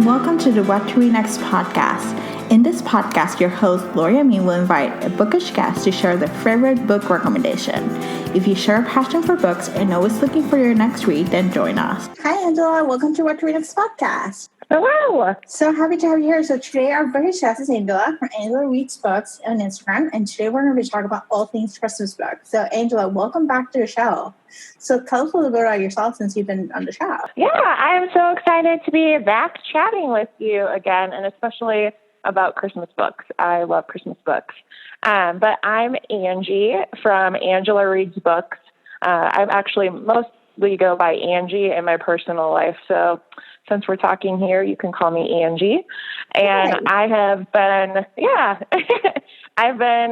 and welcome to the What to Read Next podcast. In this podcast, your host, Gloria Me, will invite a bookish guest to share their favorite book recommendation. If you share a passion for books and always looking for your next read, then join us. Hi, Angela. Welcome to What to Read Next podcast. Hello. So happy to have you here. So today our bookish guest is Angela from AngelaReadsBooks on Instagram, and today we're going to be talking about all things Christmas books. So Angela, welcome back to the show. So tell us a little bit about yourself since you've been on the show. Yeah, I'm so excited to be back chatting with you again, and especially about Christmas books. I love Christmas books. But I'm Angie from AngelaReadsBooks. I'm actually mostly go by Angie in my personal life. So since we're talking here, you can call me Angie. And Hi. I have been, I've been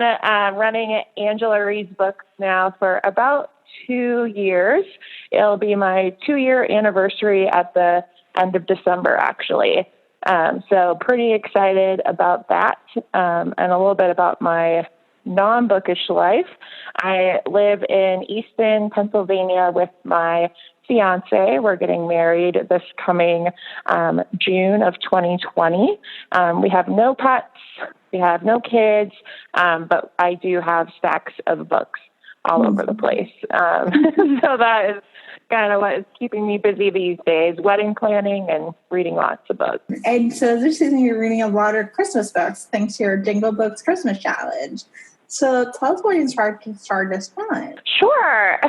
running Angela Reads Books now for about 2 years. It'll be my 2-year anniversary at the end of December, actually. So pretty excited about that, and a little bit about my non-bookish life. I live in Easton, Pennsylvania with my fiance. We're getting married this coming June of 2020. We have no pets, we have no kids, but I do have stacks of books all over the place. So that is kind of what is keeping me busy these days, wedding planning and reading lots of books. And so this season you're reading a lot of Christmas books thanks to your Jingle Books Christmas Challenge. So tell us what inspired you to start this challenge. Sure.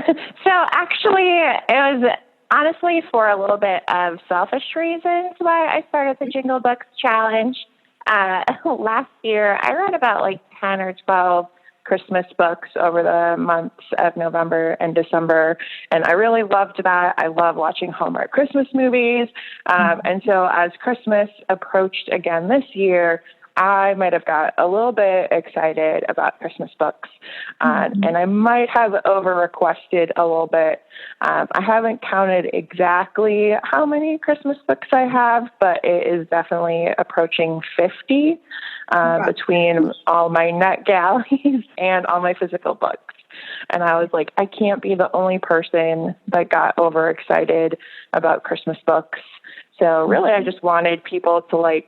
So actually, it was honestly for a little bit of selfish reasons why I started the Jingle Books Challenge. Last year, I read about like 10 or 12 Christmas books over the months of November and December, and I really loved that. I love watching Hallmark Christmas movies, and so as Christmas approached again this year, I might have got a little bit excited about Christmas books, and I might have over-requested a little bit. I haven't counted exactly how many Christmas books I have, but it is definitely approaching 50 between all my net galleys and all my physical books. And I was like, I can't be the only person that got overexcited about Christmas books. So really, I just wanted people to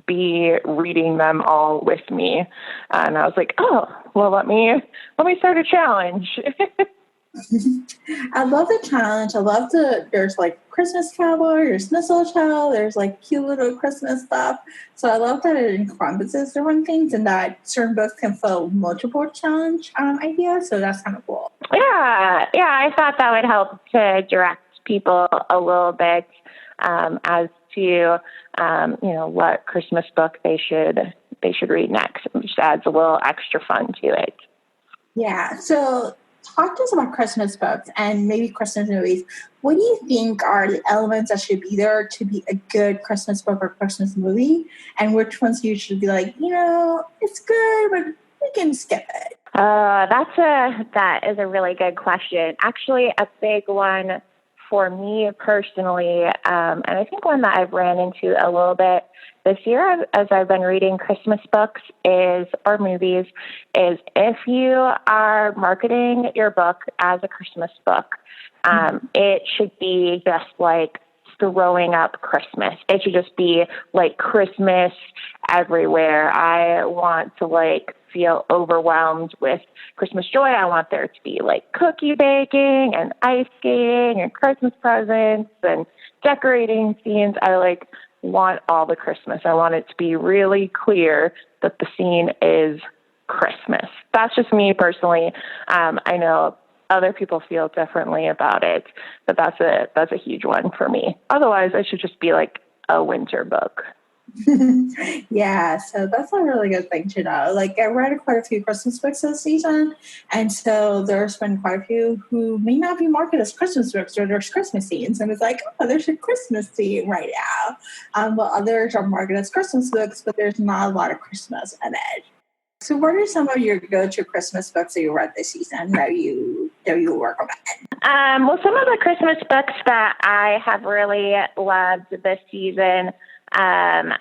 be reading them all with me. And I was like, oh, well, let me start a challenge. I love the challenge. I love there's Christmas Carol, there's mistletoe, there's cute little Christmas stuff. So I love that it encompasses different things and that certain books can fill multiple challenge ideas. So that's kind of cool. Yeah, I thought that would help to direct people a little bit as to what Christmas book they should read next. It just adds a little extra fun to it. Yeah. So talk to us about Christmas books and maybe Christmas movies. What do you think are the elements that should be there to be a good Christmas book or Christmas movie? And which ones you should be it's good, but we can skip it? That is a really good question. Actually, a big one for me personally, and I think one that I've ran into a little bit this year as I've been reading Christmas books or movies is if you are marketing your book as a Christmas book, it should be just throwing up Christmas. It should just be Christmas everywhere. I want to feel overwhelmed with Christmas joy. I want there to be cookie baking and ice skating and Christmas presents and decorating scenes. I want all the Christmas. I want it to be really clear that the scene is Christmas. That's just me personally. I know other people feel differently about it, but that's a huge one for me. Otherwise, it should just be a winter book. Yeah, so that's a really good thing to know. I read quite a few Christmas books this season, and so there's been quite a few who may not be marketed as Christmas books or there's Christmas scenes, and it's there's a Christmas scene right now. While others are marketed as Christmas books, but there's not a lot of Christmas in it. So what are some of your go-to Christmas books that you read this season that you recommend? Well, some of the Christmas books that I have really loved this season, I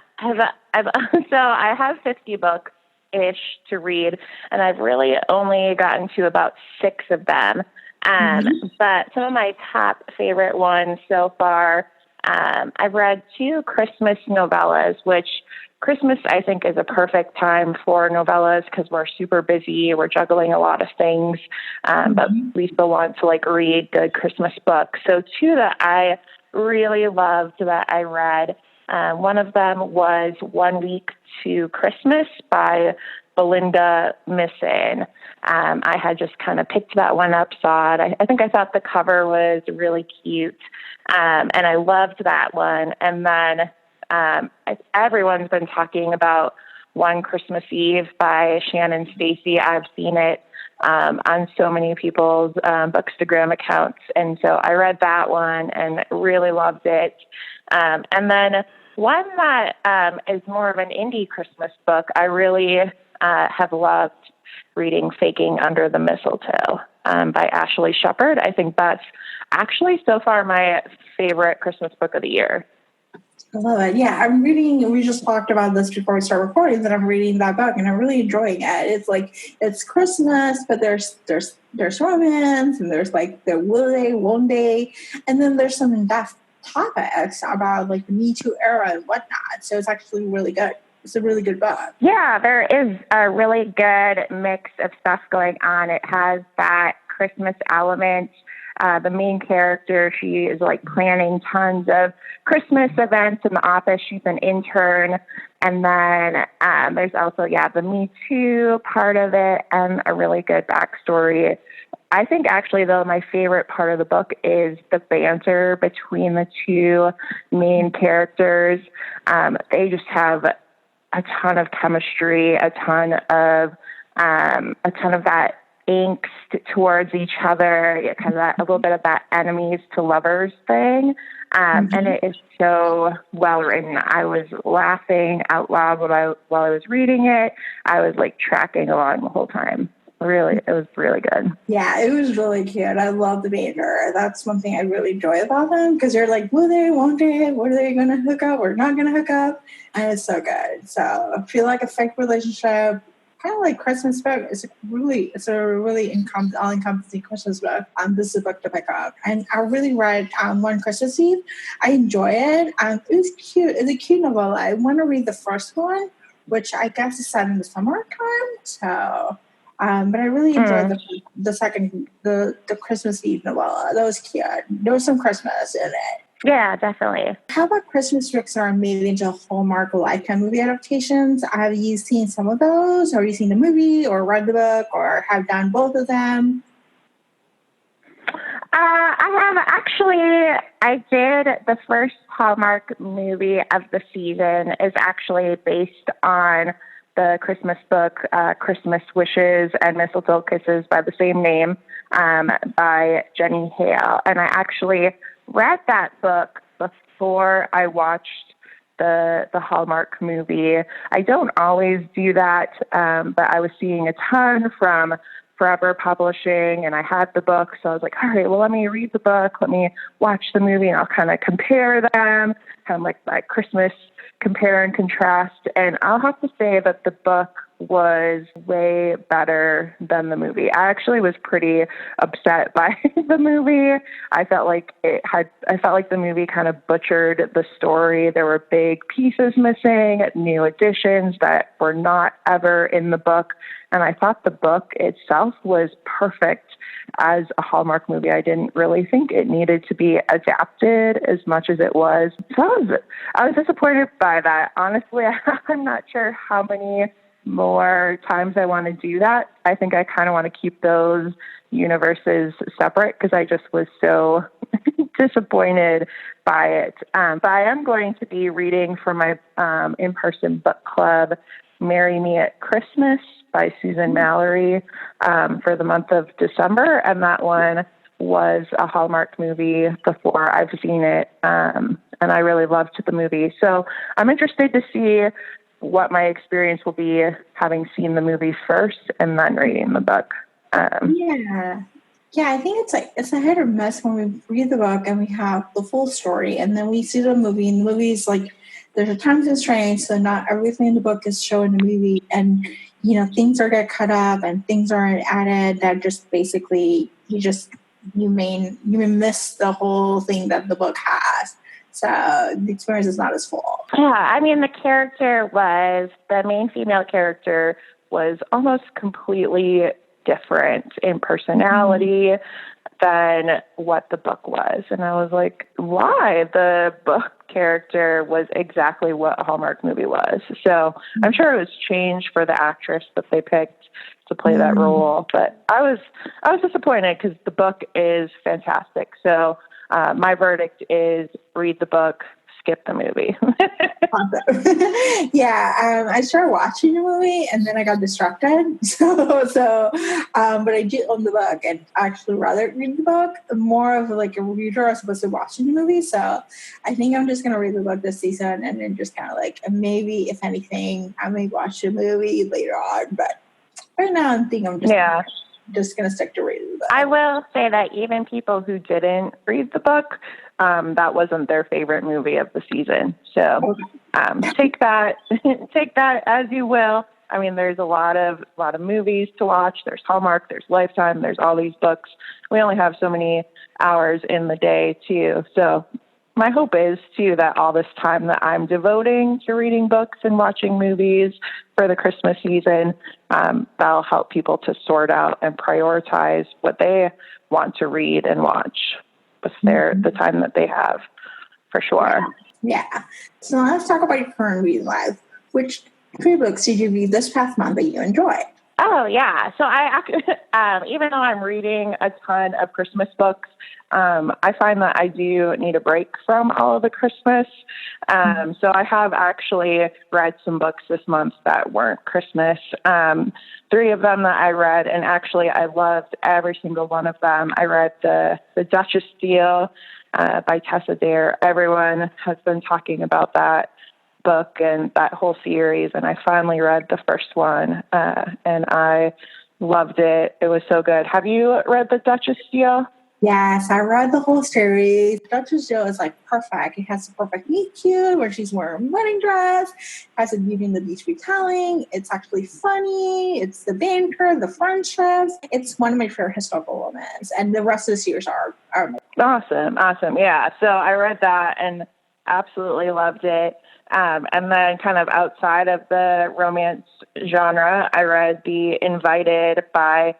have 50 books-ish to read, and I've really only gotten to about 6 of them. But some of my top favorite ones so far I've read 2 Christmas novellas, which Christmas, I think, is a perfect time for novellas because we're super busy. We're juggling a lot of things, but we still want to read good Christmas books. So 2 that I really loved that I read. One of them was 1 Week to Christmas by Belinda Misson. I had just kind of picked that one up, saw it. I think I thought the cover was really cute, and I loved that one. And then everyone's been talking about One Christmas Eve by Shannon Stacy. I've seen it on so many people's Bookstagram accounts. And so I read that one and really loved it. And then one that is more of an indie Christmas book, I really have loved reading Faking Under the Mistletoe by Ashley Shepard. I think that's actually so far my favorite Christmas book of the year. I love it. Yeah, I'm reading, we just talked about this before we start recording, that I'm reading that book and I'm really enjoying it. It's Christmas, but there's romance and there's the will they, won't they, and then there's some in-depth topics about the Me Too era and whatnot. So it's actually really good. It's a really good book. Yeah, there is a really good mix of stuff going on. It has that Christmas element. The main character, she is planning tons of Christmas events in the office. She's an intern. And then there's also, the Me Too part of it and a really good backstory. I think actually, though, my favorite part of the book is the banter between the 2 main characters. They just have a ton of chemistry, a ton of that angst towards each other, kind of a little bit of that enemies to lovers thing. And it is so well written. I was laughing out loud while I was reading it. I was tracking along the whole time. Really, it was really good. Yeah, it was really cute. I love the banter. That's one thing I really enjoy about them, because they're will they, won't they, what are they going to hook up or not going to hook up? And it's so good. So I feel like a fake relationship, kind of like Christmas book. It's a really all-encompassing Christmas book. This is a book to pick up. And I really read One Christmas Eve. I enjoy it. It was cute. It's a cute novella. I want to read the first one, which I guess is set in the summertime. So... but I really enjoyed the second, the Christmas Eve novella. That was cute. There was some Christmas in it. Yeah, definitely. How about Christmas books that are made into Hallmark Lifetime movie adaptations? Have you seen some of those? Have you seen the movie or read the book or have done both of them? I have actually. I did the first Hallmark movie of the season is actually based on the Christmas book, Christmas Wishes and Mistletoe Kisses by the same name, by Jenny Hale. And I actually read that book before I watched the Hallmark movie. I don't always do that, but I was seeing a ton from Forever Publishing, and I had the book, so I was like, all right, well, let me read the book, let me watch the movie, and I'll kind of compare them, kind of that Christmas compare and contrast. And I'll have to say that the book was way better than the movie. I actually was pretty upset by the movie. I felt like the movie kind of butchered the story. There were big pieces missing, new additions that were not ever in the book. And I thought the book itself was perfect as a Hallmark movie. I didn't really think it needed to be adapted as much as it was. So I was disappointed by that. Honestly, I'm not sure how many more times I want to do that. I think I kind of want to keep those universes separate because I just was so disappointed by it. But I am going to be reading for my in-person book club, Marry Me at Christmas by Susan Mallory, for the month of December. And that one was a Hallmark movie before I've seen it. And I really loved the movie. So I'm interested to see what my experience will be having seen the movie first and then reading the book. Yeah, I think it's a hit or miss when we read the book and we have the full story, and then we see the movie, and the movie's there's a time constraint, so not everything in the book is shown in the movie, and things are get cut up and things are added that just basically you may miss the whole thing that the book has. So the experience is not as full. Yeah, I mean, the main female character was almost completely different in personality than what the book was. And I was like, why? The book character was exactly what a Hallmark movie was. So I'm sure it was changed for the actress that they picked to play that role. But I was disappointed because the book is fantastic. So my verdict is read the book, skip the movie. Yeah, I started watching the movie and then I got distracted. But I do own the book and actually rather read the book. More of like a reader as opposed to watching the movie. So I think I'm just gonna read the book this season and then just kind of like maybe if anything I may watch the movie later on. But right now I think I'm just gonna stick to reading the book. I will say that even people who didn't read the book, that wasn't their favorite movie of the season. So take that as you will. I mean, there's a lot of movies to watch. There's Hallmark, there's Lifetime, there's all these books. We only have so many hours in the day too. So my hope is too that all this time that I'm devoting to reading books and watching movies for the Christmas season, that'll help people to sort out and prioritize what they want to read and watch with the time that they have, for sure. Yeah. So let's talk about your current reading life. Which 3 books did you read this past month that you enjoyed? Oh, yeah. So even though I'm reading a ton of Christmas books, I find that I do need a break from all of the Christmas. So I have actually read some books this month that weren't Christmas. 3 of them that I read, and actually I loved every single one of them. I read The Duchess Deal by Tessa Dare. Everyone has been talking about that book and that whole series, and I finally read the first one, and I loved it. It was so good. Have you read The Duchess Deal? Yes, I read the whole series. Duchess Deal is like perfect. It has the perfect meet cute where she's wearing a wedding dress, has a Beauty and the Beast retelling. It's actually funny. It's the banter, the friendships. It's one of my favorite historical romance, and the rest of the series are awesome. Yeah, so I read that and absolutely loved it. And then kind of outside of the romance genre, I read The Invited by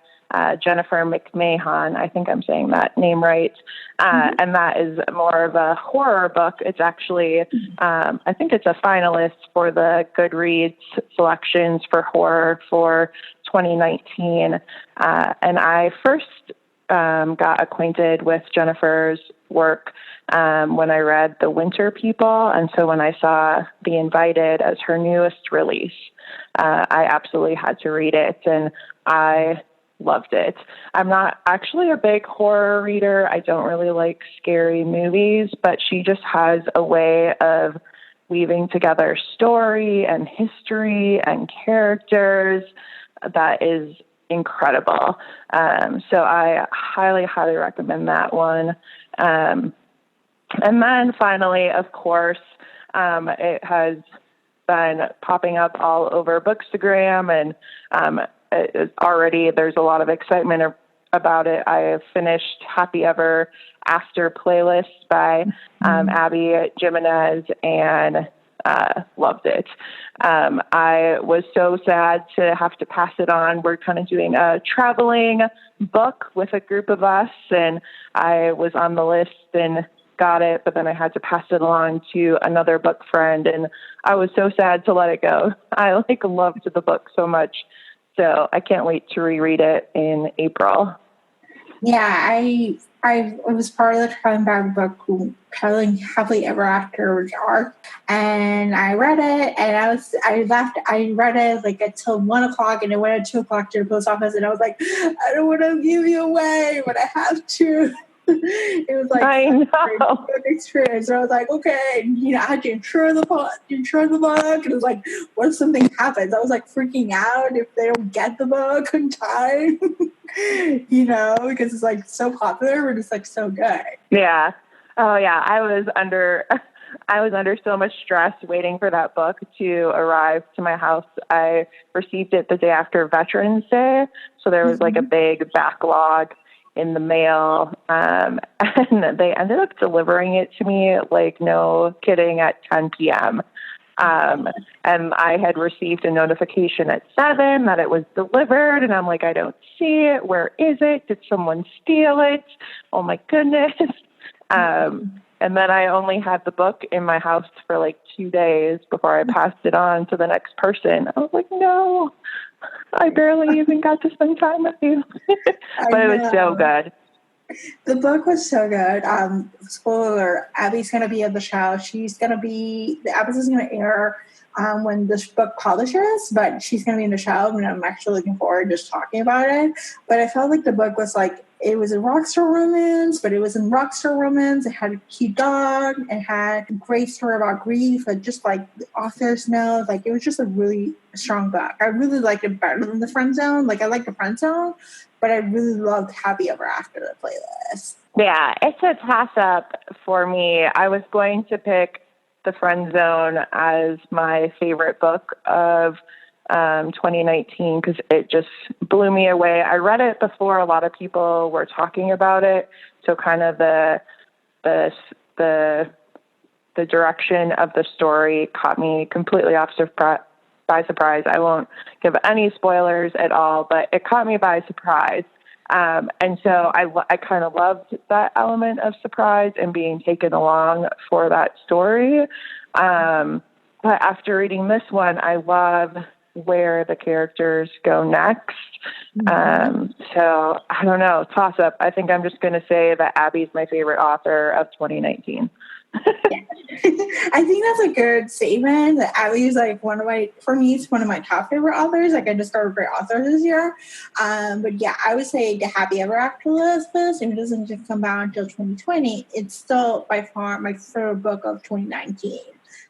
Jennifer McMahon. I think I'm saying that name right. And that is more of a horror book. It's actually, I think it's a finalist for the Goodreads selections for horror for 2019. And I first got acquainted with Jennifer's work when I read The Winter People. And so when I saw The Invited as her newest release, I absolutely had to read it, and I loved it. I'm not actually a big horror reader. I don't really like scary movies, but she just has a way of weaving together story and history and characters that is incredible. So I highly, highly recommend that one. And then finally, of course, it has been popping up all over Bookstagram, and already there's a lot of excitement about it. I have finished Happy Ever After Playlist by Abby Jimenez, and loved it. I was so sad to have to pass it on. We're kind of doing a traveling book with a group of us, and I was on the list and got it, but then I had to pass it along to another book friend, and I was so sad to let it go. I loved the book so much, so I can't wait to reread it in April. Yeah, I was part of the Traveling Bag book, Traveling Happily Ever After Dark, and I read it, and I read it like until 1:00, and I went at 2:00 to the post office, and I was like, I don't want to give you away, but I have to. It was like I know. A good experience. So I was like, okay, I had to insure the book, and it was like, what if something happens? I was like freaking out if they don't get the book in time, because it's like so popular, but it's like so good. Yeah. Oh yeah. I was under so much stress waiting for that book to arrive to my house. I received it the day after Veterans Day, so there was like a big backlog in the mail, and they ended up delivering it to me, like, no kidding, at 10 p.m. And I had received a notification at 7 that it was delivered, and I'm like, I don't see it. Where is it? Did someone steal it? Oh my goodness. And then I only had the book in my house for like 2 days before I passed it on to the next person. I was like, no, I barely even got to spend time with you. But it was so good. The book was so good. Spoiler alert, Abby's going to be at the show. The episode is going to air when this book publishes, but she's going to be in the show, and I'm actually looking forward to just talking about it. But I felt like the book was like, it was a rockstar romance, but it was in rockstar romance. It had a cute dog. It had a great story about grief, and just like the author's note. Like, it was just a really strong book. I really liked it better than The Friend Zone. Like, I like The Friend Zone, but I really loved Happy Ever After, the playlist. Yeah, it's a toss-up for me. I was going to pick The Friend Zone as my favorite book of 2019 because it just blew me away. I read it before a lot of people were talking about it, so kind of the direction of the story caught me completely by surprise. I won't give any spoilers at all, but it caught me by surprise. And so I kind of loved that element of surprise and being taken along for that story. But after reading this one, I love where the characters go next. So I don't know, toss up. I think I'm just going to say that Abby's my favorite author of 2019. I think that's a good statement. That Abby is like for me, it's one of my top favorite authors. Like, I discovered great authors this year. But yeah, I would say the Happy Ever After list, if it doesn't just come out until 2020, it's still by far my favorite book of 2019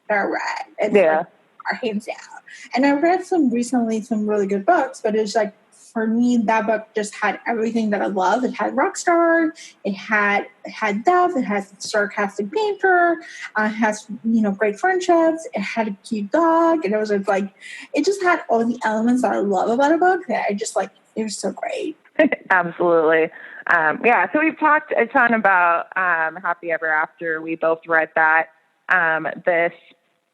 that I read. It's like, hands down. And I read some really good books, but it's like, for me, that book just had everything that I love. It had rockstar, it had depth, it has sarcastic banter, it has great friendships, it had a cute dog, and it was like, it just had all the elements that I love about a book that I just like. It was so great. Absolutely. So we've talked a ton about Happy Ever After. We both read that this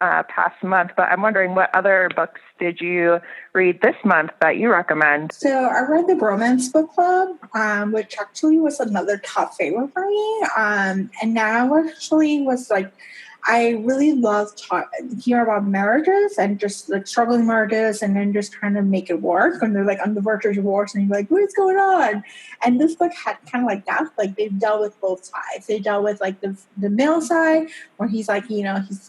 past month, but I'm wondering, what other books did you read this month that you recommend? So I read the Bromance Book Club, which actually was another top favorite for me. And now actually was like, I really love hear about marriages and just like struggling marriages, and then just trying to make it work. And they're like on the verge of divorce, and you're like, what's going on? And this book had kind of like that. Like, they dealt with both sides. They dealt with like the male side, where he's like, he's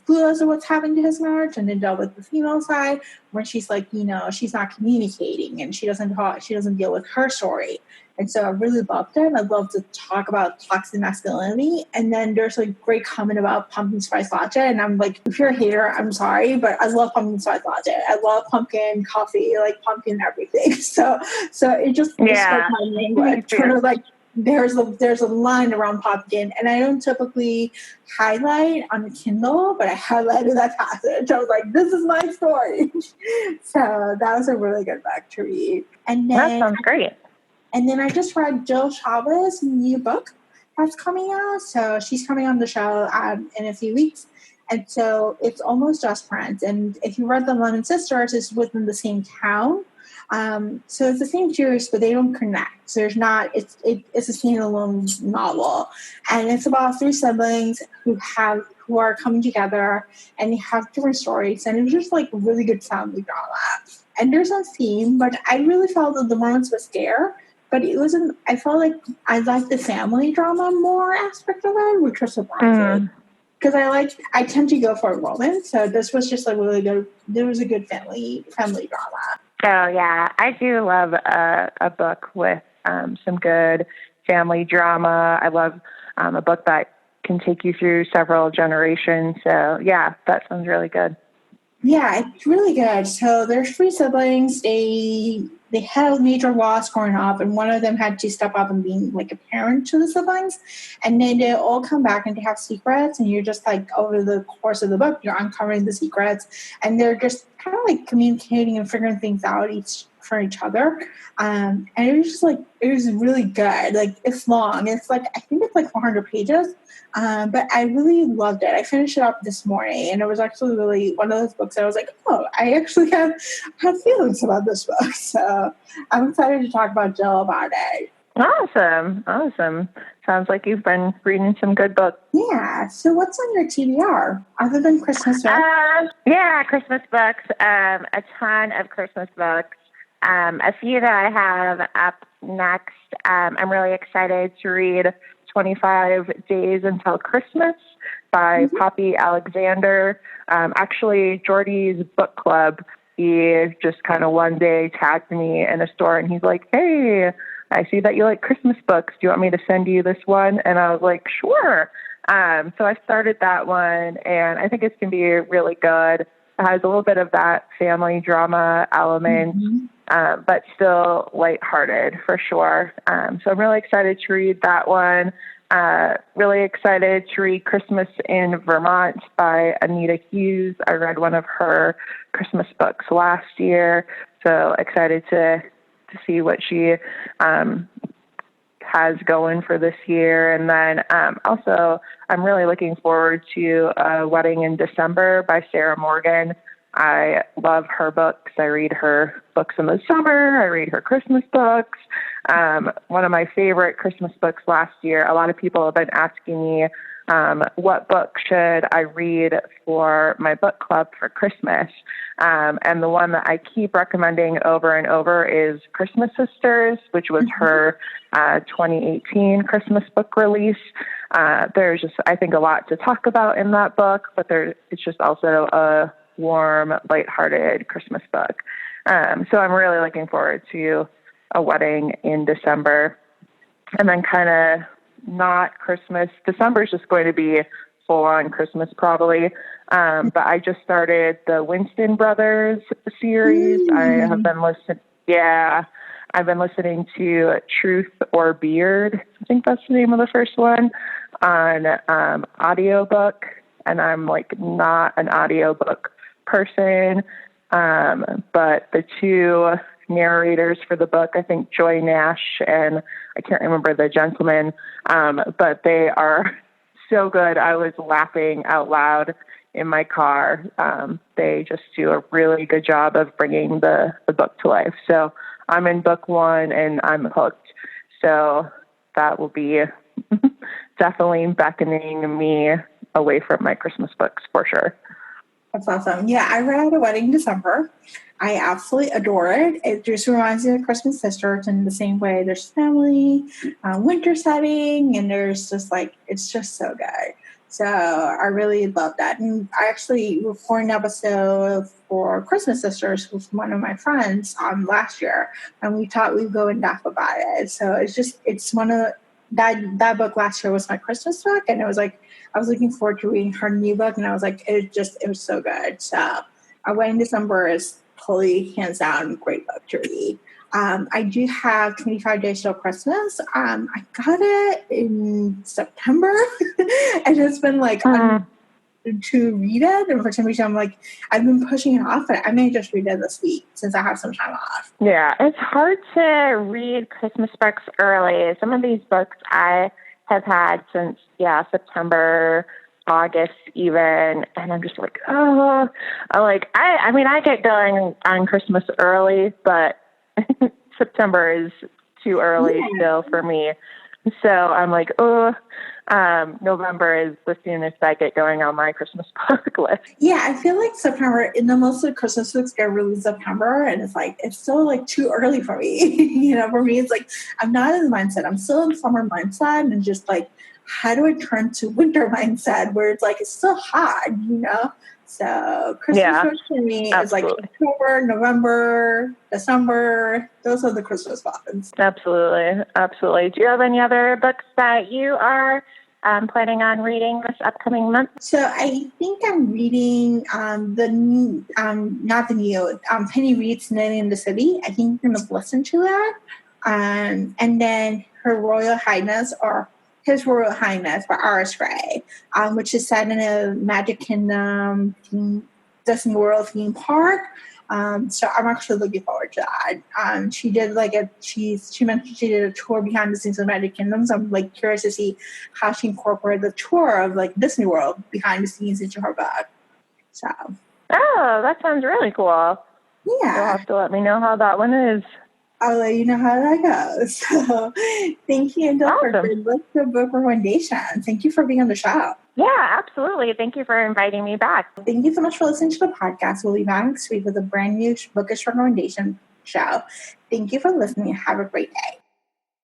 clueless of what's happening to his marriage, and then dealt with the female side, where she's like, she's not communicating, and she doesn't deal with her story. And so I really loved it. I love to talk about toxic masculinity. And then there's a great comment about pumpkin spice latte. And I'm like, if you're a hater, I'm sorry, but I love pumpkin spice latte. I love pumpkin coffee, like pumpkin everything. So it just like my language. Sort of like, there's a line around pumpkin, and I don't typically highlight on the Kindle, but I highlighted that passage. I was like, this is my story. So that was a really good book to read. And then, that sounds great. And then I just read Jill Chavez's new book that's coming out. So she's coming on the show in a few weeks. And so it's Almost Just Friends. And if you read The Lemon Sisters, it's within the same town. So it's the same series, but they don't connect. So it's a standalone novel. And it's about 3 siblings who are coming together, and they have different stories. And it's just like really good family drama. And there's a theme, but I really felt that the romance was there. But it wasn't, I felt like I liked the family drama more aspect of it, which was surprising. Because I tend to go for a romance, so this was just like really good. There was a good family drama. Oh yeah, I do love a book with some good family drama. I love a book that can take you through several generations. So yeah, that sounds really good. Yeah, it's really good. So there's 3 siblings. They they had a major loss growing up, and one of them had to step up and being like a parent to the siblings, and then they all come back and they have secrets, and you're just like over the course of the book, you're uncovering the secrets, and they're just kind of like communicating and figuring things out for each other. And it was just like, it was really good. Like, it's long. It's like, I think it's like 400 pages. But I really loved it. I finished it up this morning, and it was actually really one of those books that I was like, oh, I actually have feelings about this book. So I'm excited to talk about Jill about it. Awesome. Sounds like you've been reading some good books. Yeah. So what's on your TBR other than Christmas books? Yeah, Christmas books. A ton of Christmas books. A few that I have up next. I'm really excited to read 25 Days Until Christmas by Poppy Alexander. Actually, Jordy's book club, he just kind of one day tagged me in a store, and he's like, hey, I see that you like Christmas books. Do you want me to send you this one? And I was like, sure. So I started that one, and I think it's going to be really good. It has a little bit of that family drama element, but still lighthearted for sure. So I'm really excited to read that one. Really excited to read Christmas in Vermont by Anita Hughes. I read one of her Christmas books last year, so excited to see what she has going for this year. And then also, I'm really looking forward to A Wedding in December by Sarah Morgan. I love her books. I read her books in the summer. I read her Christmas books. One of my favorite Christmas books last year, a lot of people have been asking me, what book should I read for my book club for Christmas? And the one that I keep recommending over and over is Christmas Sisters, which was her 2018 Christmas book release. There's just, I think, a lot to talk about in that book, but it's just also a warm, lighthearted Christmas book. So I'm really looking forward to A Wedding in December. And then kind of not Christmas. December is just going to be full-on Christmas probably. But I just started the Winston Brothers series. I have been I've been listening to Truth or Beard, I think that's the name of the first one, on audiobook. And I'm like not an audiobook person. But the two narrators for the book, I think Joy Nash and I can't remember the gentleman, but they are so good. I was laughing out loud in my car. They just do a really good job of bringing the book to life. So I'm in book one and I'm hooked. So that will be definitely beckoning me away from my Christmas books for sure. That's awesome. Yeah, I read A Wedding in December. I absolutely adore it. It just reminds me of Christmas Sisters in the same way. There's family, winter setting, and there's just like, it's just so good. So I really love that. And I actually recorded an episode for Christmas Sisters with one of my friends last year, and we thought we'd go in depth about it. So it's one of that book last year was my Christmas book, and it was like, I was looking forward to reading her new book, and I was like, it was so good. So A Wedding in December is totally hands down great book to read. I do have 25 Days Till Christmas. I got it in September, and it's been like to read it, and for some reason I'm like, I've been pushing it off, but I may just read it this week since I have some time off. Yeah, it's hard to read Christmas books early. Some of these books I have had since September, August even, and I'm just like, I get going on Christmas early, but September is too early still for me. So I'm like, November is the soonest I get going on my Christmas book list. Yeah, I feel like September, in the most of the Christmas books get released September, and it's like, it's still like too early for me. For me, it's like, I'm not in the mindset. I'm still in summer mindset, and just like, how do I turn to winter mindset where it's like, it's still hot, So Christmas books for me is like October, November, December. Those are the Christmas ones. Absolutely. Do you have any other books that you are planning on reading this upcoming month? So I think I'm reading the new, not the new, Penny Reed's Nanny in the City. I think I'm going to listen to that. And then Her Royal Highness or His Royal Highness by R.S. Gray, which is set in a Magic Kingdom Disney World theme park. So I'm actually looking forward to that. She did she mentioned she did a tour behind the scenes of Magic Kingdom. So I'm like curious to see how she incorporated the tour of like Disney World behind the scenes into her book. So. Oh, that sounds really cool. Yeah. You'll have to let me know how that one is. I'll let you know how that goes. So thank you, Angela, Awesome. for the book recommendation. Thank you for being on the show. Yeah, absolutely. Thank you for inviting me back. Thank you so much for listening to the podcast. We'll be back next week with a brand new bookish recommendation show. Thank you for listening and have a great day.